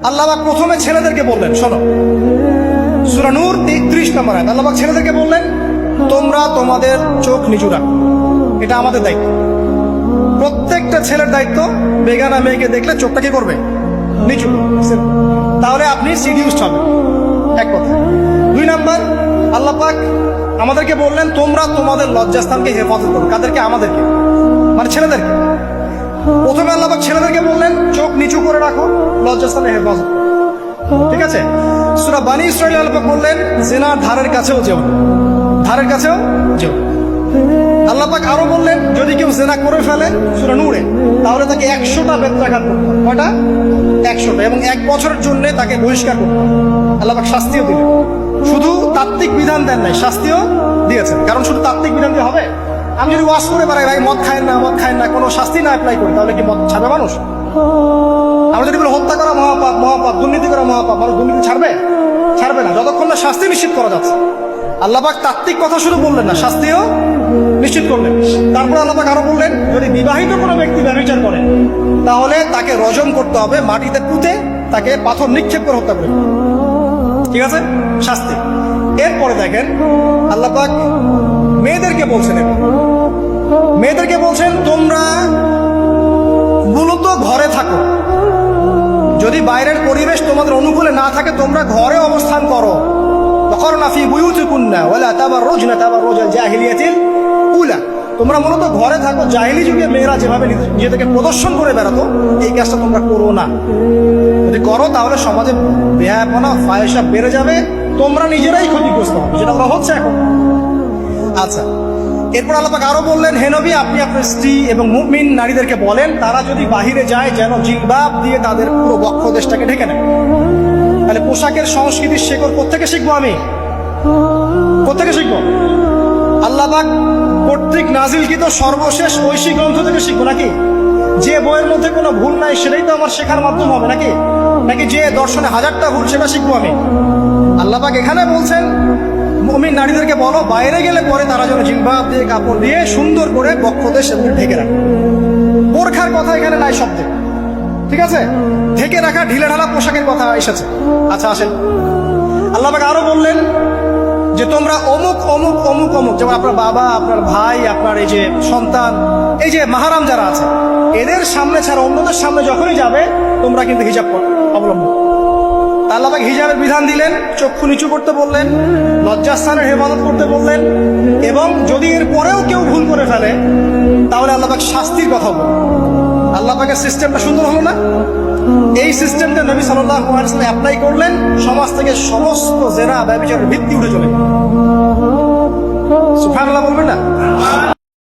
আল্লাহ পাক প্রথমে ছেলেদেরকে বললেন, শোনো সূরা নূর 33 নম্বর আয়াত। আল্লাহ পাক ছেলেদেরকে বললেন, তোমরা তোমাদের চোখ নিচু রাখো, এটা আমাদের দায়িত্ব। প্রত্যেকটা ছেলের দায়িত্ব বেগানা মেয়েকে দেখলে চোখটা কি করবে, নিচু। তাহলে আপনি সিডিউসড হবেন, এক কথা। 2 নাম্বার, আল্লাহ পাক আমাদেরকে বললেন, তোমরা তোমাদের লজ্জাস্থানকে হেফাজত করো। কাদেরকে? আমাদেরকে, মানে ছেলেদেরকে। প্রথমে আল্লাহ পাক ছেলেদেরকে বললেন, চোখ নিচু করে রাখো, লজ্জাস্থানে হেফাজত করো। ঠিক আছে? সূরা বানী ইসরাঈল আল্লাহ পাক বললেন, জিনার ধারের কাছেও যেও না, ধারের কাছেও যেও। আল্লাহ পাক আরো বললেন, যদি কেউ জিনা করে ফেলে সূরা নূরে, তাহলে তাকে 100টা বেত্রাঘাত করতে হবে। কয়টা? 100টা, এবং 1 বছরের জন্য তাকে বহিষ্কার করতে হবে। আল্লাহ পাক শাস্তিও দিলেন, শুধু তাত্ত্বিক বিধান দেন নাই, শাস্তিও দিয়েছেন। কারণ শুধু তাত্ত্বিক বিধান দিয়ে হবে? আমি যদি ওয়াজ করে বেড়াই, ভাই মদ খায় না, মদ খায় না, কোনো শাস্তি না অ্যাপ্লাই করি, তাহলে কি মদ ছাড়বে মানুষ? আমরা যদি বলি হত্যা করা মহাপাপ, মহাপাপ, দুর্নীতি করা মহাপাপ, মানুষ দুর্নীতি ছাড়বে? ছাড়বে না, যতক্ষণ না শাস্তি নিশ্চিত করা যাচ্ছে। আল্লাহ পাক তাত্ত্বিক কথা শুধু বললেন না, শাস্তিও নিশ্চিত করলেন। তারপর আল্লাহ পাক আরো বললেন, যদি বিবাহিত কোনো ব্যক্তি ব্যভিচার করে, তাহলে তাকে রজম করতে হবে, মাটিতে পুঁতে তাকে পাথর নিক্ষেপ করে হত্যা করবে। ঠিক আছে? শাস্তি। এরপরে দেখেন আল্লাহ পাক মেয়েদেরকে বলছেন, মেয়েদেরকে বলছেন, তোমরা মূলত ঘরে থাকো, যদি বাইরের পরিবেশ তোমাদের অনুকূলে না থাকে, তোমরা ঘরে অবস্থান করো। ওয়াকরনা ফি বুয়ুতিকুন্না ওয়ালা তাবাররুজনা তাবাররুজাল জাহিলিয়াতিল উলা। তোমরা মূলত ঘরে থাকো। জাহিলি যুগে মেয়েরা যেভাবে নিজেদেরকে প্রদর্শন করে বেড়াতো, এই কাজটা তোমরা করো না। যদি করো তাহলে সমাজে বেহায়াপনা, ফাহিশা বেড়ে যাবে, তোমরা নিজেরাই ক্ষতিগ্রস্ত হবে, যেটা ওরা হচ্ছে এখন। আচ্ছা, এরপর আল্লাহ পাক আরো বললেন, হে নবী, আপনি আপনার স্ত্রী এবং মুমিন নারীদেরকে বলেন, তারা যদি বাহিরে যায় যেন জিলবাব দিয়ে তাদের পুরো বক্ষ দেশটাকে ঢেকে নেয়। তাহলে পোশাকের সংস্কৃতির শেকড় কোত্থেকে শিখবো? আমি কোত্থেকে শিখবো? আল্লাহ পাক কর্তৃক নাজিলকৃত সর্বশেষ ঐশী গ্রন্থ থেকে শিখবো নাকি? যে বইয়ের মধ্যে কোনো ভুল নাই সেটাই তো আমার শেখার মাধ্যম হবে নাকি? নাকি যে দর্শনে 1000টা ভুল সেটা শিখবো আমি? আল্লাহ পাক এখানে বলছেন, মুমিন নারীদেরকে বলো, বাইরে গেলে পরে তারা যেন জিলবাব দিয়ে, কাপড় দিয়ে সুন্দর করে বক্ষদেশ এবং ঢেকে রাখে। বোরখার কথা এখানে নাই শব্দে। ঠিক আছে? ঢেকে রাখা ঢিলে ঢালা পোশাকের কথা এসেছে। আচ্ছা, আসেন, আল্লাহ পাক আরো বললেন যে তোমরা অমুক অমুক অমুক অমুক, যেমন আপনার বাবা, আপনার ভাই, আপনার এই যে সন্তান, এই যে মাহারাম যারা আছে, এদের সামনে ছাড়া অন্যদের সামনে যখনই যাবে, তোমরা কিন্তু হিজাব অবলম্বন। আল্লাহ পাক হিজাবের বিধান দিলেন, চক্ষু নিচু করতে বললেন, লজ্জাস্থানের হেফাজত করতে বললেন, এবং যদি এর পরেও কেউ ভুল করে ফেলে তাহলে আল্লাহ পাক শাস্তির কথা বললেন। আল্লাহ পাকের সিস্টেমটা সুন্দর হলো না? এই সিস্টেমটা নবী সাল্লাল্লাহু আলাইহি ওয়াসাল্লাম অ্যাপ্লাই করলেন, সমাজ থেকে সমস্ত জেনা ব্যভিচারের ভিত্তি উঠে চলে। সুবহানাল্লাহ বলবেন না?